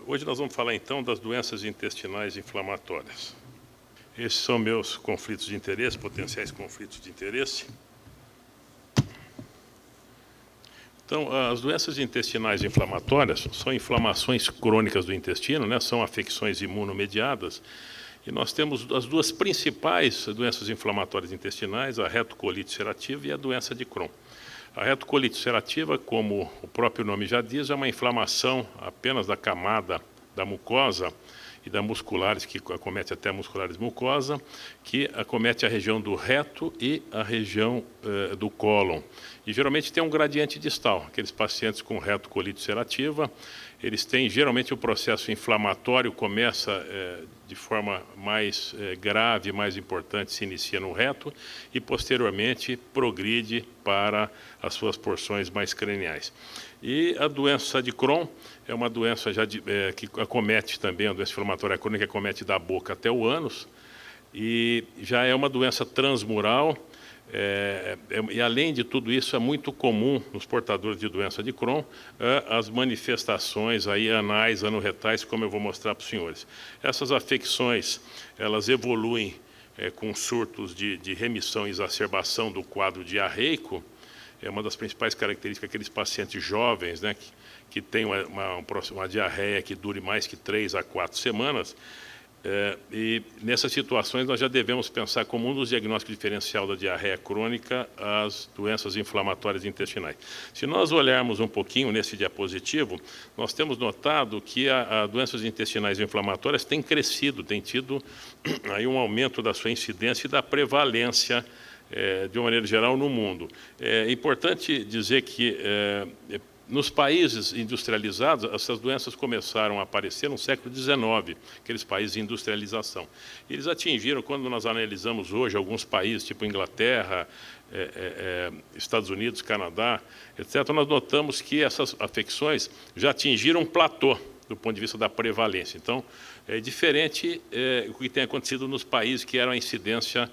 Hoje nós vamos falar então das doenças intestinais inflamatórias. Esses são meus conflitos de interesse, potenciais conflitos de interesse. Então, as doenças intestinais inflamatórias são inflamações crônicas do intestino, né? São afecções imunomediadas. E nós temos as duas principais doenças inflamatórias intestinais, a retocolite ulcerativa e a doença de Crohn. A retocolite ulcerativa, como o próprio nome já diz, é uma inflamação apenas da camada da mucosa e da musculares, que acomete até a musculares mucosa, que acomete a região do reto e a região do cólon. E geralmente tem um gradiente distal. Aqueles pacientes com retocolite ulcerativa, eles têm geralmente o processo inflamatório começa de forma mais grave, mais importante, se inicia no reto e posteriormente progride para as suas porções mais craniais. E a doença de Crohn é uma doença que acomete também, a doença inflamatória crônica que acomete da boca até o ânus, e já é uma doença transmural, e além de tudo isso, é muito comum nos portadores de doença de Crohn as manifestações aí anais, anorretais, como eu vou mostrar para os senhores. Essas afecções, elas evoluem com surtos de remissão e exacerbação do quadro diarreico. É uma das principais características daqueles pacientes jovens, né, que têm uma diarreia que dure mais que 3 a 4 semanas. E nessas situações nós já devemos pensar como um dos diagnósticos diferencial da diarreia crônica as doenças inflamatórias intestinais. Se nós olharmos um pouquinho nesse diapositivo, nós temos notado que as doenças intestinais inflamatórias têm crescido, têm tido aí um aumento da sua incidência e da prevalência de uma maneira geral no mundo. É importante dizer que nos países industrializados, essas doenças começaram a aparecer no século XIX, aqueles países de industrialização. Eles atingiram, quando nós analisamos hoje alguns países, tipo Inglaterra, Estados Unidos, Canadá, etc., nós notamos que essas afecções já atingiram um platô do ponto de vista da prevalência. Então, é diferente o que tem acontecido nos países que eram a incidência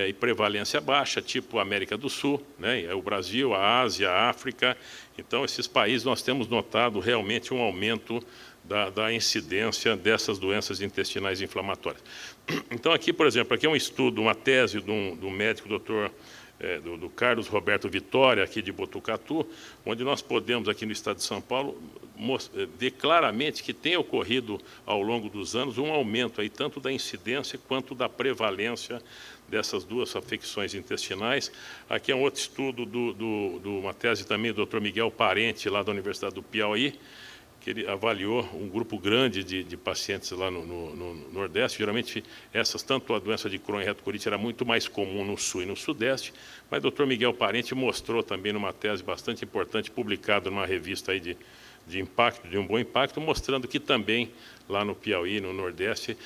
e prevalência baixa, tipo América do Sul, né, o Brasil, a Ásia, a África. Então, esses países nós temos notado realmente um aumento da incidência dessas doenças intestinais inflamatórias. Então, aqui, por exemplo, aqui é um estudo, uma tese do médico doutor do Carlos Roberto Vitória, aqui de Botucatu, onde nós podemos, aqui no estado de São Paulo, ver claramente que tem ocorrido, ao longo dos anos, um aumento aí, tanto da incidência quanto da prevalência dessas duas afecções intestinais. Aqui é um outro estudo, uma tese também do Dr. Miguel Parente, lá da Universidade do Piauí, que ele avaliou um grupo grande de pacientes lá no Nordeste. Geralmente, tanto a doença de Crohn e retocolite era muito mais comum no Sul e no Sudeste, mas o Dr. Miguel Parente mostrou também numa tese bastante importante, publicada numa revista aí de impacto, de um bom impacto, mostrando que também lá no Piauí, no Nordeste,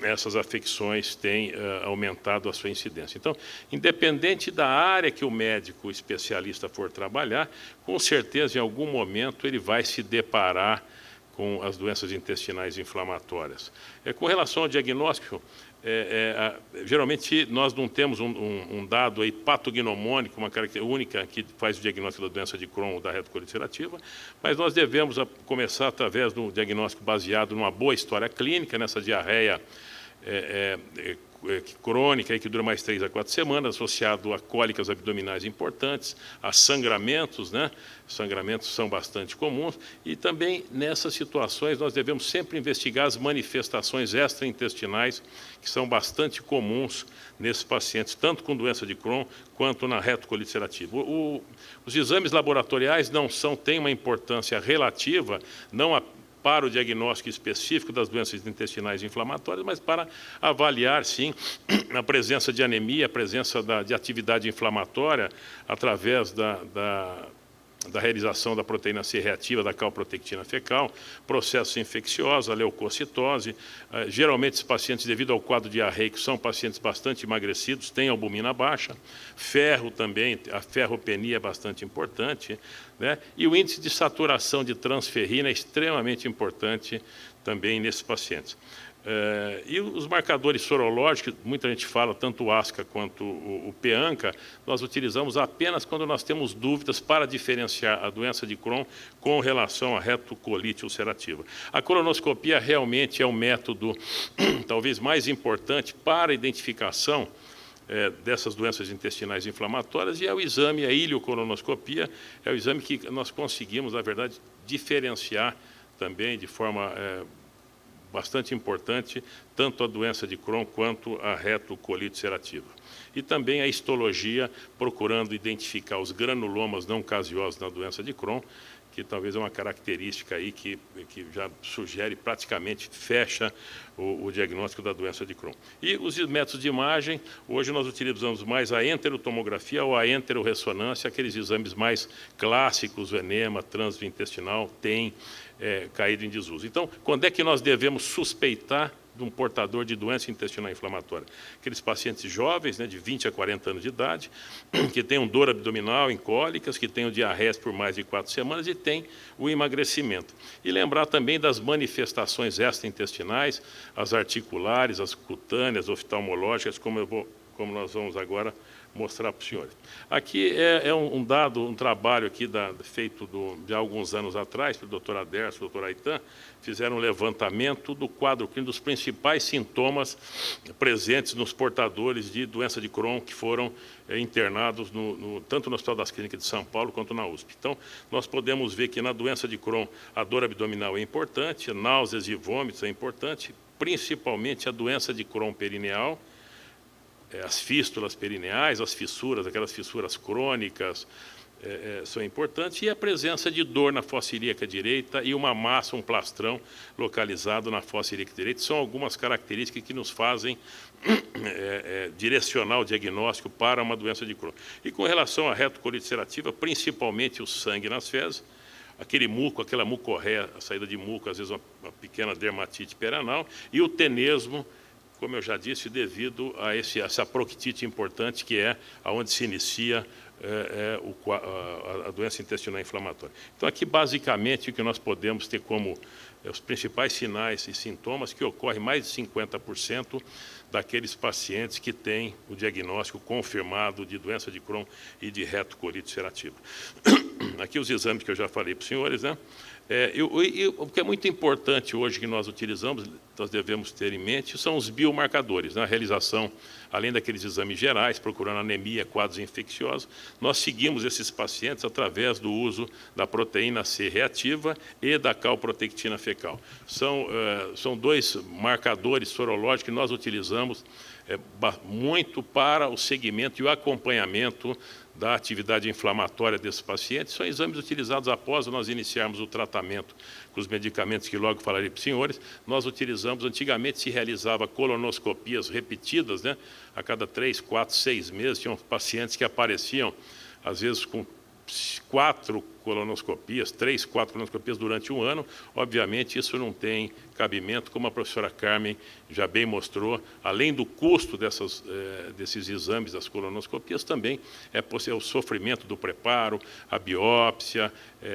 essas afecções têm aumentado a sua incidência. Então, independente da área que o médico especialista for trabalhar, com certeza, em algum momento, ele vai se deparar com as doenças intestinais inflamatórias. Com relação ao diagnóstico, geralmente nós não temos um dado aí patognomônico, uma característica única que faz o diagnóstico da doença de Crohn ou da retocolite ulcerativa, mas nós devemos começar através do diagnóstico baseado numa boa história clínica, nessa diarreia crônica que dura mais 3 a 4 semanas, associado a cólicas abdominais importantes, a sangramentos, né? Sangramentos são bastante comuns, e também nessas situações nós devemos sempre investigar as manifestações extraintestinais, que são bastante comuns nesses pacientes, tanto com doença de Crohn quanto na retocolite ulcerativa. Os exames laboratoriais têm uma importância relativa, não para o diagnóstico específico das doenças intestinais inflamatórias, mas para avaliar, sim, a presença de anemia, a presença de atividade inflamatória através da realização da proteína C reativa, da calprotectina fecal, processos infecciosos, a leucocitose. Geralmente, esses pacientes, devido ao quadro diarreico, são pacientes bastante emagrecidos, têm albumina baixa, ferro também, a ferropenia é bastante importante, né? E o índice de saturação de transferrina é extremamente importante também nesses pacientes. E os marcadores sorológicos, muita gente fala, tanto o ASCA quanto o PEANCA, nós utilizamos apenas quando nós temos dúvidas para diferenciar a doença de Crohn com relação à retocolite ulcerativa. A colonoscopia realmente é o método talvez mais importante para a identificação dessas doenças intestinais inflamatórias, e é o exame, a ileocolonoscopia, é o exame que nós conseguimos, na verdade, diferenciar também de forma bastante importante, tanto a doença de Crohn quanto a retocolite ulcerativa. E também a histologia, procurando identificar os granulomas não caseosos na doença de Crohn, que talvez é uma característica aí que já sugere, praticamente fecha o diagnóstico da doença de Crohn. E os métodos de imagem, hoje nós utilizamos mais a enterotomografia ou a enterorressonância, aqueles exames mais clássicos, o enema, trânsito intestinal, tem caído em desuso. Então, quando é que nós devemos suspeitar de um portador de doença intestinal inflamatória? Aqueles pacientes jovens, de 20 a 40 anos de idade, que tenham dor abdominal em cólicas, que tenham diarreias por mais de 4 semanas e tem o emagrecimento. E lembrar também das manifestações extraintestinais, as articulares, as cutâneas, oftalmológicas, como nós vamos agora mostrar para os senhores. Aqui é um dado, um trabalho aqui feito de alguns anos atrás, pelo doutor Aderso, doutor Aitan, fizeram um levantamento do quadro clínico dos principais sintomas presentes nos portadores de doença de Crohn que foram internados tanto no Hospital das Clínicas de São Paulo quanto na USP. Então, nós podemos ver que na doença de Crohn a dor abdominal é importante, náuseas e vômitos é importante, principalmente a doença de Crohn perineal, as fístulas perineais, as fissuras, aquelas fissuras crônicas, são importantes, e a presença de dor na fossa ilíaca direita e uma massa, um plastrão localizado na fossa ilíaca direita, são algumas características que nos fazem direcionar o diagnóstico para uma doença de Crohn. E com relação à retocolite ulcerativa, principalmente o sangue nas fezes, aquele muco, aquela mucorreia, a saída de muco, às vezes uma pequena dermatite perenal, e o tenesmo, como eu já disse, devido a essa proctite importante, que é onde se inicia a doença intestinal inflamatória. Então, aqui, basicamente, o que nós podemos ter como os principais sinais e sintomas que ocorrem mais de 50% daqueles pacientes que têm o diagnóstico confirmado de doença de Crohn e de retocolite ulcerativa. Aqui os exames que eu já falei para os senhores, o que é muito importante hoje que nós utilizamos, nós devemos ter em mente, são os biomarcadores. Na realização, além daqueles exames gerais, procurando anemia, quadros infecciosos, nós seguimos esses pacientes através do uso da proteína C reativa e da calprotectina fecal. São dois marcadores sorológicos que nós utilizamos muito para o segmento e o acompanhamento da atividade inflamatória desses pacientes. São exames utilizados após nós iniciarmos o tratamento com os medicamentos que logo falarei para os senhores. Nós utilizamos, antigamente se realizava colonoscopias repetidas, a cada 3, 4, 6 meses, tinham pacientes que apareciam, às vezes, com 4 colonoscopias, 3, 4 colonoscopias durante um ano. Obviamente, isso não tem cabimento, como a professora Carmen já bem mostrou. Além do custo desses exames, das colonoscopias, também é o sofrimento do preparo, a biópsia,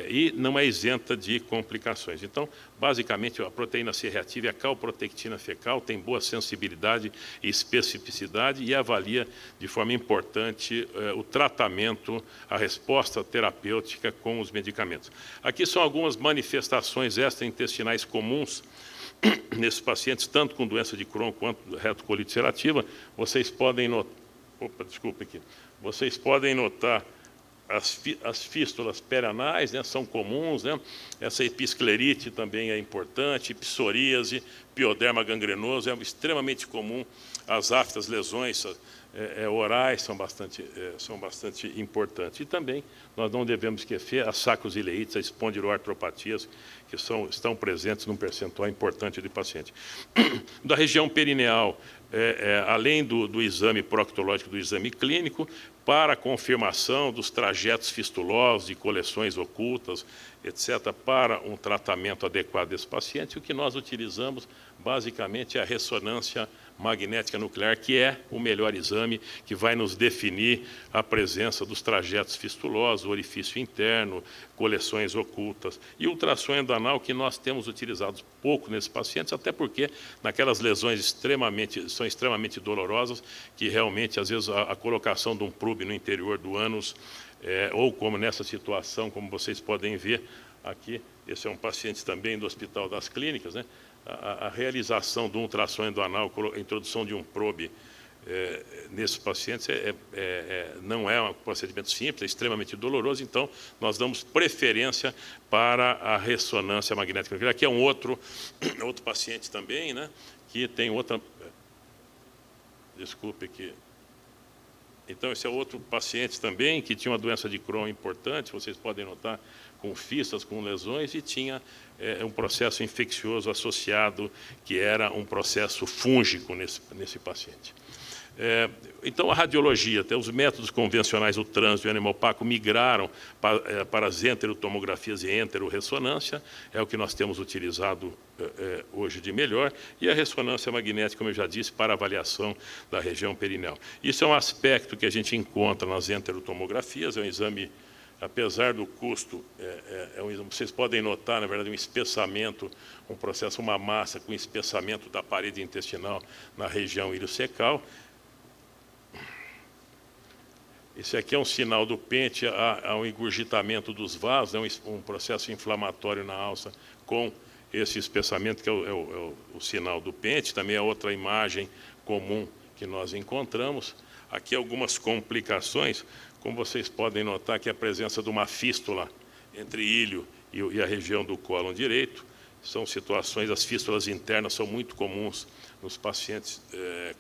e não é isenta de complicações. Então, basicamente, a proteína C reativa e a calprotectina fecal tem boa sensibilidade e especificidade e avalia de forma importante o tratamento, a resposta terapêutica com os medicamentos. Aqui são algumas manifestações extraintestinais comuns nesses pacientes, tanto com doença de Crohn quanto retocolite ulcerativa. Vocês podem notar, vocês podem notar as fístulas perenais, são comuns, essa episclerite também é importante, psoríase, pioderma gangrenoso, é extremamente comum, as aftas, lesões orais são bastante importantes. E também nós não devemos esquecer as sacroileites, as espondiloartropatias, que estão presentes num percentual importante de paciente. Da região perineal, além do exame proctológico, do exame clínico, para a confirmação dos trajetos fistulosos, de coleções ocultas, etc., para um tratamento adequado desse paciente, o que nós utilizamos, basicamente, é a ressonância magnética nuclear, que é o melhor exame que vai nos definir a presença dos trajetos fistulosos, orifício interno, coleções ocultas. E ultrassom endoanal, que nós temos utilizado pouco nesses pacientes, até porque naquelas lesões são extremamente dolorosas, que realmente, às vezes, a colocação de um probe no interior do ânus, ou como nessa situação, como vocês podem ver aqui, esse é um paciente também do Hospital das Clínicas, né? A realização de um ultrassom endoanal, a introdução de um probe nesses pacientes não é um procedimento simples, é extremamente doloroso, então nós damos preferência para a ressonância magnética nuclear. Aqui é um outro paciente também, né, que tem outra... Desculpe que... Então, esse é outro paciente também que tinha uma doença de Crohn importante, vocês podem notar, com fistas, com lesões, e tinha um processo infeccioso associado, que era um processo fúngico nesse paciente. Então, a radiologia, até os métodos convencionais, o trânsito e o anemopaco, migraram para as enterotomografias e enterorressonância, é o que nós temos utilizado hoje de melhor, e a ressonância magnética, como eu já disse, para avaliação da região perineal. Isso é um aspecto que a gente encontra nas enterotomografias, é um exame, apesar do custo, vocês podem notar, na verdade, um espessamento, um processo, uma massa com espessamento da parede intestinal na região iliocecal. Esse aqui é um sinal do pente, há um engurgitamento dos vasos, um processo inflamatório na alça com esse espessamento, que é o sinal do pente. Também é outra imagem comum que nós encontramos. Aqui algumas complicações, como vocês podem notar, que a presença de uma fístula entre ilho e a região do cólon direito. São situações, as fístulas internas são muito comuns nos pacientes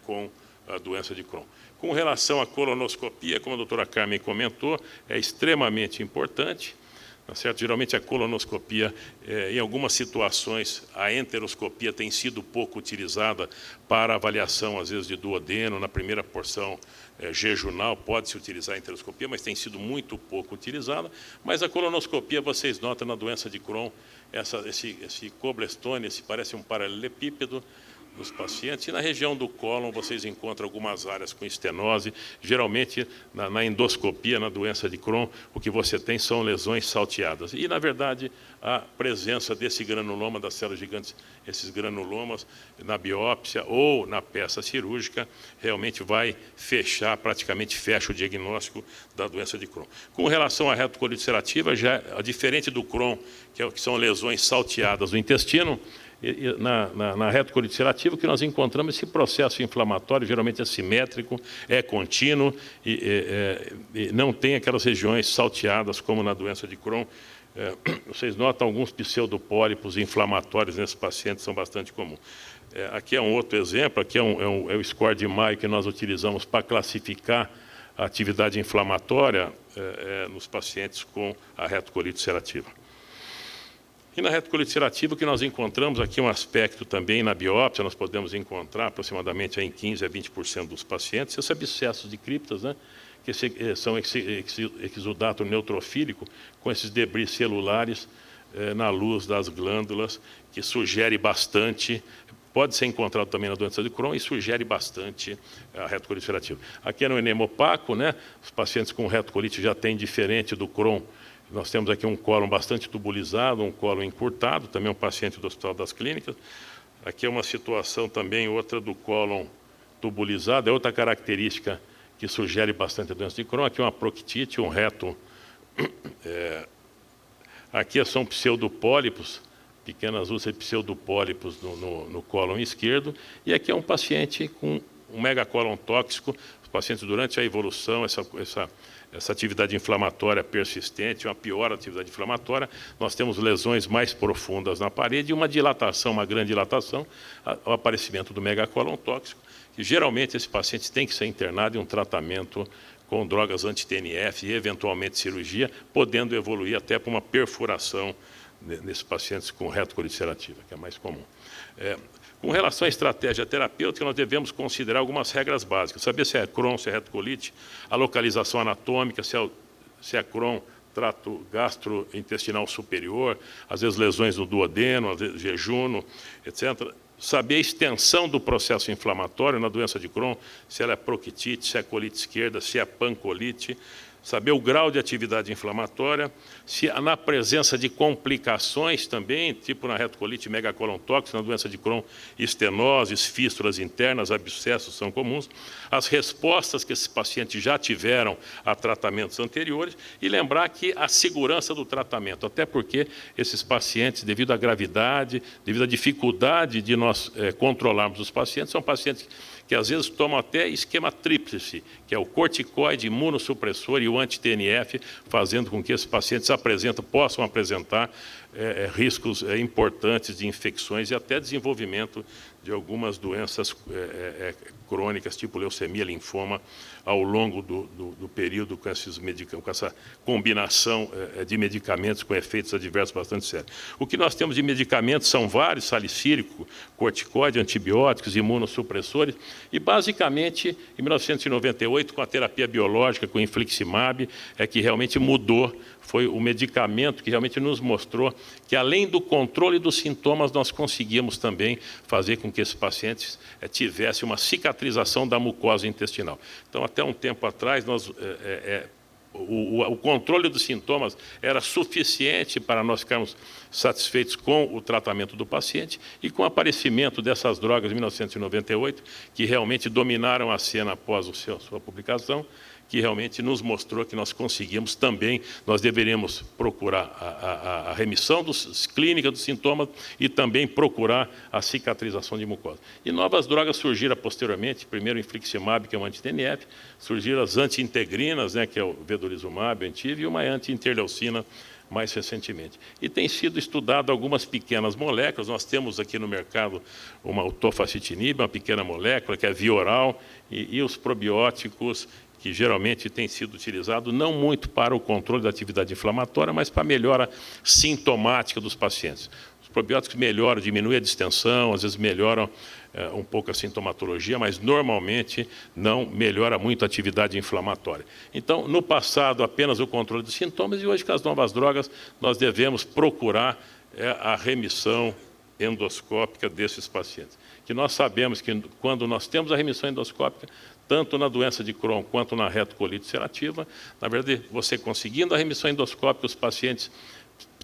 com a doença de Crohn. Com relação à colonoscopia, como a doutora Carmen comentou, é extremamente importante, tá certo? Geralmente a colonoscopia, em algumas situações, a enteroscopia tem sido pouco utilizada para avaliação, às vezes, de duodeno. Na primeira porção jejunal pode-se utilizar a enteroscopia, mas tem sido muito pouco utilizada. Mas a colonoscopia, vocês notam na doença de Crohn, esse coblestone, parece um paralelepípedo, dos pacientes, e na região do cólon vocês encontram algumas áreas com estenose. Geralmente, na endoscopia, na doença de Crohn, o que você tem são lesões salteadas. E, na verdade, a presença desse granuloma das células gigantes, esses granulomas, na biópsia ou na peça cirúrgica, realmente vai praticamente fecha o diagnóstico da doença de Crohn. Com relação à retocolite ulcerativa, já diferente do Crohn, que são lesões salteadas do intestino, na retocolite ulcerativa, que nós encontramos esse processo inflamatório, geralmente é simétrico, é contínuo, e não tem aquelas regiões salteadas como na doença de Crohn. Vocês notam alguns pseudopólipos inflamatórios nesses pacientes, são bastante comuns. Aqui é um outro exemplo, aqui é o score de Mayo que nós utilizamos para classificar a atividade inflamatória nos pacientes com a retocolite ulcerativa. E na retocolite ulcerativa, o que nós encontramos aqui um aspecto também na biópsia, nós podemos encontrar aproximadamente em 15% a 20% dos pacientes, esses abscessos de criptas, né, que são exudato neutrofílico, com esses debris celulares na luz das glândulas, que sugere bastante, pode ser encontrado também na doença de Crohn, e sugere bastante a retocolite ulcerativa. Aqui é no enema opaco, né, os pacientes com retocolite já têm, diferente do Crohn, nós temos aqui um cólon bastante tubulizado, um cólon encurtado, também um paciente do Hospital das Clínicas. Aqui é uma situação também, outra do cólon tubulizado, é outra característica que sugere bastante a doença de Crohn. Aqui uma proctite, um reto. Aqui são pseudopólipos, pequenas úlceras de pseudopólipos no cólon esquerdo. E aqui é um paciente com um megacólon tóxico. Os pacientes, durante a evolução, essa atividade inflamatória persistente, uma pior atividade inflamatória, nós temos lesões mais profundas na parede e uma dilatação, uma grande dilatação, o aparecimento do megacólon tóxico, que geralmente esse paciente tem que ser internado em um tratamento com drogas anti-TNF e eventualmente cirurgia, podendo evoluir até para uma perfuração nesses pacientes com retocolite ulcerativa, que é mais comum. Com relação à estratégia terapêutica, nós devemos considerar algumas regras básicas. Saber se é Crohn, se é retocolite, a localização anatômica, se é Crohn, trato gastrointestinal superior, às vezes lesões no duodeno, às vezes jejuno, etc. saber a extensão do processo inflamatório na doença de Crohn, se ela é proctite, se é colite esquerda, se é pancolite, saber o grau de atividade inflamatória, se na presença de complicações também, tipo na retocolite megacolontóxica, na doença de Crohn, estenoses, fístulas internas, abscessos são comuns, as respostas que esses pacientes já tiveram a tratamentos anteriores e lembrar que a segurança do tratamento, até porque esses pacientes, devido à gravidade, devido à dificuldade de nós controlarmos os pacientes, são pacientes que às vezes tomam até esquema tríplice, que é o corticoide, imunossupressor e o anti-TNF, fazendo com que esses pacientes possam apresentar riscos importantes de infecções e até desenvolvimento de algumas doenças crônicas, tipo leucemia, linfoma, ao longo do período com essa combinação de medicamentos com efeitos adversos bastante sérios. O que nós temos de medicamentos são vários, salicílico, corticoide, antibióticos, imunossupressores, e basicamente, em 1998, com a terapia biológica, com o infliximab, é que realmente mudou, foi o medicamento que realmente nos mostrou que, além do controle dos sintomas, nós conseguíamos também fazer com que esses pacientes tivessem uma cicatrização da mucosa intestinal. Então, até um tempo atrás, o controle dos sintomas era suficiente para nós ficarmos satisfeitos com o tratamento do paciente, e com o aparecimento dessas drogas em 1998, que realmente dominaram a cena após sua publicação, que realmente nos mostrou que nós conseguimos também, nós deveríamos procurar a remissão clínica dos sintomas e também procurar a cicatrização de mucosa. E novas drogas surgiram posteriormente, primeiro o infliximab, que é um anti-TNF, surgiram as anti-integrinas, que é o vedolizumab, Antiv, e uma anti-interleucina mais recentemente. E tem sido estudado algumas pequenas moléculas, nós temos aqui no mercado o tofacitinib, uma pequena molécula que é via oral, e os probióticos, que geralmente tem sido utilizado não muito para o controle da atividade inflamatória, mas para a melhora sintomática dos pacientes. Os probióticos melhoram, diminuem a distensão, às vezes melhoram um pouco a sintomatologia, mas normalmente não melhora muito a atividade inflamatória. Então, no passado, apenas o controle dos sintomas, e hoje, com as novas drogas, nós devemos procurar a remissão endoscópica desses pacientes. Que nós sabemos que, quando nós temos a remissão endoscópica, tanto na doença de Crohn quanto na retocolite ulcerativa, na verdade, você conseguindo a remissão endoscópica, os pacientes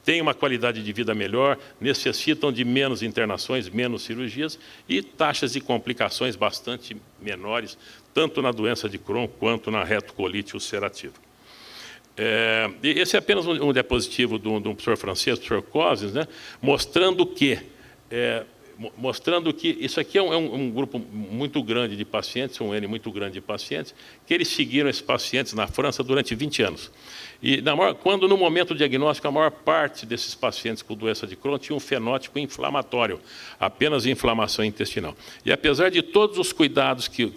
têm uma qualidade de vida melhor, necessitam de menos internações, menos cirurgias e taxas de complicações bastante menores, tanto na doença de Crohn quanto na retocolite ulcerativa. Esse é apenas um diapositivo de um professor francês, o professor Cousins, mostrando que isso aqui é um grupo muito grande de pacientes, um N muito grande de pacientes, que eles seguiram esses pacientes na França durante 20 anos. E quando no momento do diagnóstico, a maior parte desses pacientes com doença de Crohn tinha um fenótipo inflamatório, apenas inflamação intestinal. E apesar de todos os cuidados que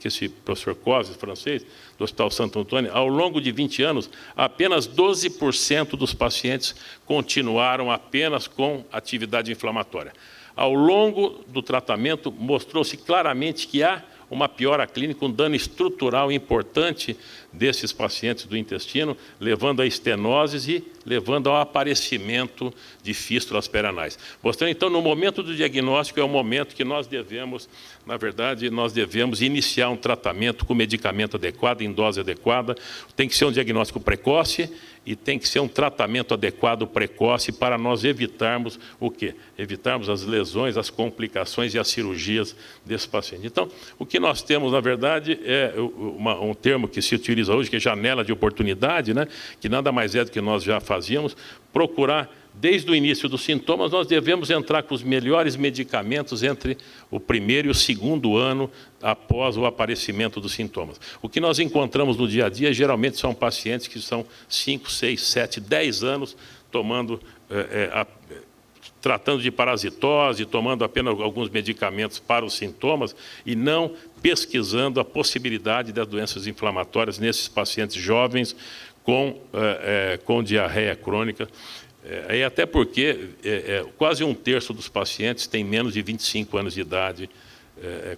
esse professor Cousins, francês, do Hospital Santo Antônio, ao longo de 20 anos, apenas 12% dos pacientes continuaram apenas com atividade inflamatória. Ao longo do tratamento, mostrou-se claramente que há uma piora clínica, um dano estrutural importante desses pacientes do intestino, levando a estenoses e levando ao aparecimento de fístulas perianais. Mostrando, então, no momento do diagnóstico, é o momento que nós devemos, na verdade, nós devemos iniciar um tratamento com medicamento adequado, em dose adequada. Tem que ser um diagnóstico precoce e tem que ser um tratamento adequado precoce para nós evitarmos o quê? Evitarmos as lesões, as complicações e as cirurgias desse paciente. Então, o que nós temos, na verdade, é um termo que se utiliza hoje, que é janela de oportunidade, que nada mais é do que nós já fazíamos, procurar, desde o início dos sintomas, nós devemos entrar com os melhores medicamentos entre o primeiro e o segundo ano após o aparecimento dos sintomas. O que nós encontramos no dia a dia, geralmente, são pacientes que são 5, 6, 7, 10 anos tomando, tratando de parasitose, tomando apenas alguns medicamentos para os sintomas e não pesquisando a possibilidade das doenças inflamatórias nesses pacientes jovens com diarreia crônica. Até porque quase um terço dos pacientes tem menos de 25 anos de idade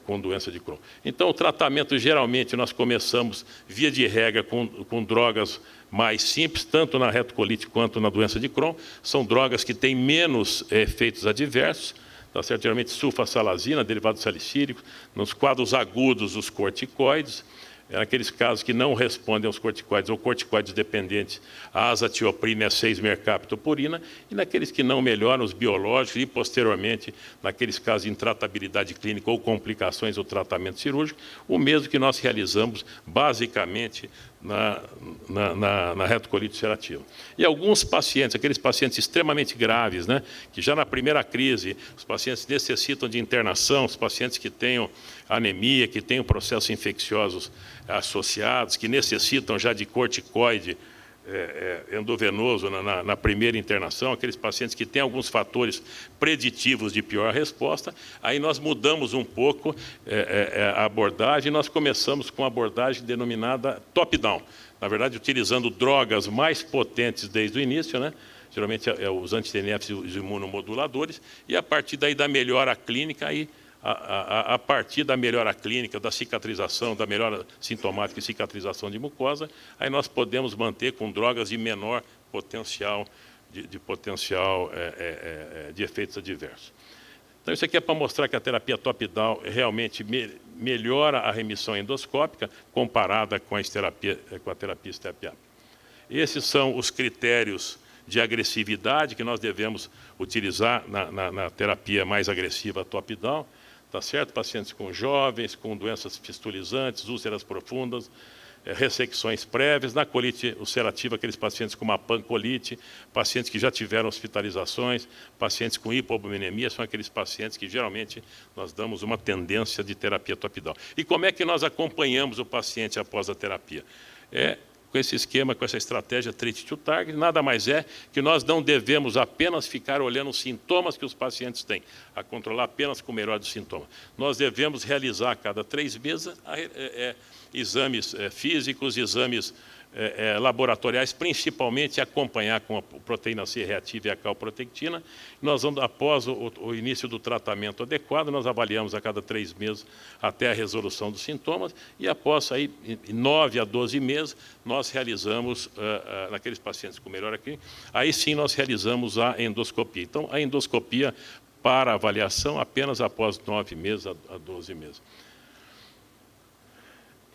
com doença de Crohn. Então, o tratamento, geralmente, nós começamos, via de regra, com drogas mais simples, tanto na retocolite quanto na doença de Crohn. São drogas que têm menos efeitos adversos, tá certo? Geralmente sulfasalazina, derivado salicílico, nos quadros agudos, os corticoides, naqueles casos que não respondem aos corticoides ou corticoides dependentes, a azatioprina e a 6-mercaptopurina, e naqueles que não melhoram, os biológicos, e posteriormente, naqueles casos de intratabilidade clínica ou complicações do tratamento cirúrgico, o mesmo que nós realizamos basicamente na retocolite ulcerativa. E alguns pacientes, aqueles pacientes extremamente graves, né, que já na primeira crise, os pacientes necessitam de internação, os pacientes que tenham anemia, que tenham processos infecciosos associados, que necessitam já de corticoide endovenoso na primeira internação, aqueles pacientes que têm alguns fatores preditivos de pior resposta, aí nós mudamos um pouco a abordagem, nós começamos com a abordagem denominada top-down, na verdade, utilizando drogas mais potentes desde o início, né? Geralmente os anti-TNFs e os imunomoduladores, e a partir daí da melhora clínica, aí, a partir da melhora clínica, da cicatrização, da melhora sintomática e cicatrização de mucosa, aí nós podemos manter com drogas de menor potencial, de efeitos adversos. Então, isso aqui é para mostrar que a terapia top-down realmente melhora a remissão endoscópica comparada com a terapia step-up. Esses são os critérios de agressividade que nós devemos utilizar na terapia mais agressiva top-down. Tá certo? Pacientes com jovens, com doenças fistulizantes, úlceras profundas, ressecções prévias, na colite ulcerativa, aqueles pacientes com uma pancolite, pacientes que já tiveram hospitalizações, pacientes com hipoalbuminemia, são aqueles pacientes que geralmente nós damos uma tendência de terapia top-down. E como é que nós acompanhamos o paciente após a terapia? Com esse esquema, com essa estratégia treat to target, nada mais é que nós não devemos apenas ficar olhando os sintomas que os pacientes têm, a controlar apenas com o melhor dos sintomas. Nós devemos realizar a cada 3 meses exames físicos, exames laboratoriais, principalmente acompanhar com a proteína C reativa e a calprotectina. Nós vamos, após o início do tratamento adequado, nós avaliamos a cada 3 meses até a resolução dos sintomas, e após aí, 9 a 12 meses, nós realizamos, naqueles pacientes com melhora clínica, aí sim nós realizamos a endoscopia. Então, a endoscopia para avaliação apenas após 9 meses a 12 meses.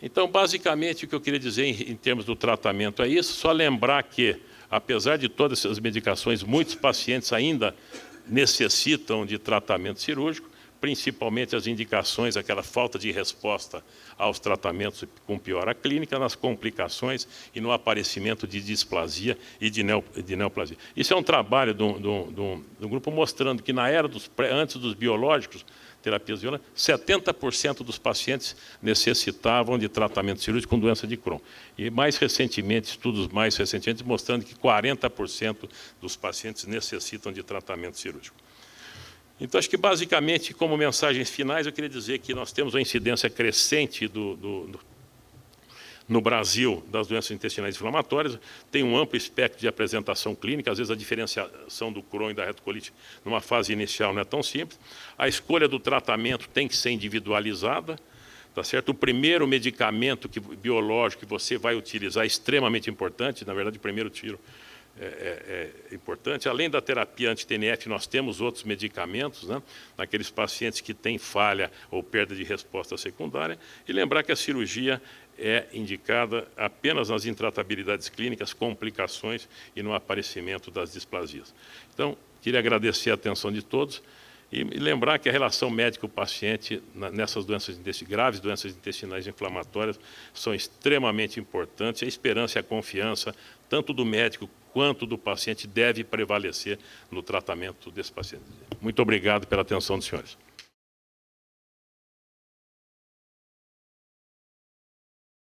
Então, basicamente, o que eu queria dizer em termos do tratamento é isso, só lembrar que, apesar de todas essas medicações, muitos pacientes ainda necessitam de tratamento cirúrgico, principalmente as indicações, aquela falta de resposta aos tratamentos com piora clínica, nas complicações e no aparecimento de displasia e de neoplasia. Isso é um trabalho de um grupo mostrando que na era antes dos biológicos, terapias biológicas, 70% dos pacientes necessitavam de tratamento cirúrgico com doença de Crohn. E mais recentemente, estudos mais recentemente, mostrando que 40% dos pacientes necessitam de tratamento cirúrgico. Então, acho que basicamente, como mensagens finais, eu queria dizer que nós temos uma incidência crescente no Brasil das doenças intestinais inflamatórias, tem um amplo espectro de apresentação clínica, às vezes a diferenciação do Crohn e da retocolite numa fase inicial não é tão simples. A escolha do tratamento tem que ser individualizada, tá certo? O primeiro medicamento biológico que você vai utilizar é extremamente importante, na verdade o primeiro tiro é importante. Além da terapia anti-TNF, nós temos outros medicamentos, né, naqueles pacientes que têm falha ou perda de resposta secundária, e lembrar que a cirurgia é indicada apenas nas intratabilidades clínicas, complicações e no aparecimento das displasias. Então, queria agradecer a atenção de todos e lembrar que a relação médico-paciente nessas doenças graves, doenças intestinais inflamatórias, são extremamente importantes. A esperança e a confiança, tanto do médico quanto do paciente, deve prevalecer no tratamento desse paciente. Muito obrigado pela atenção dos senhores.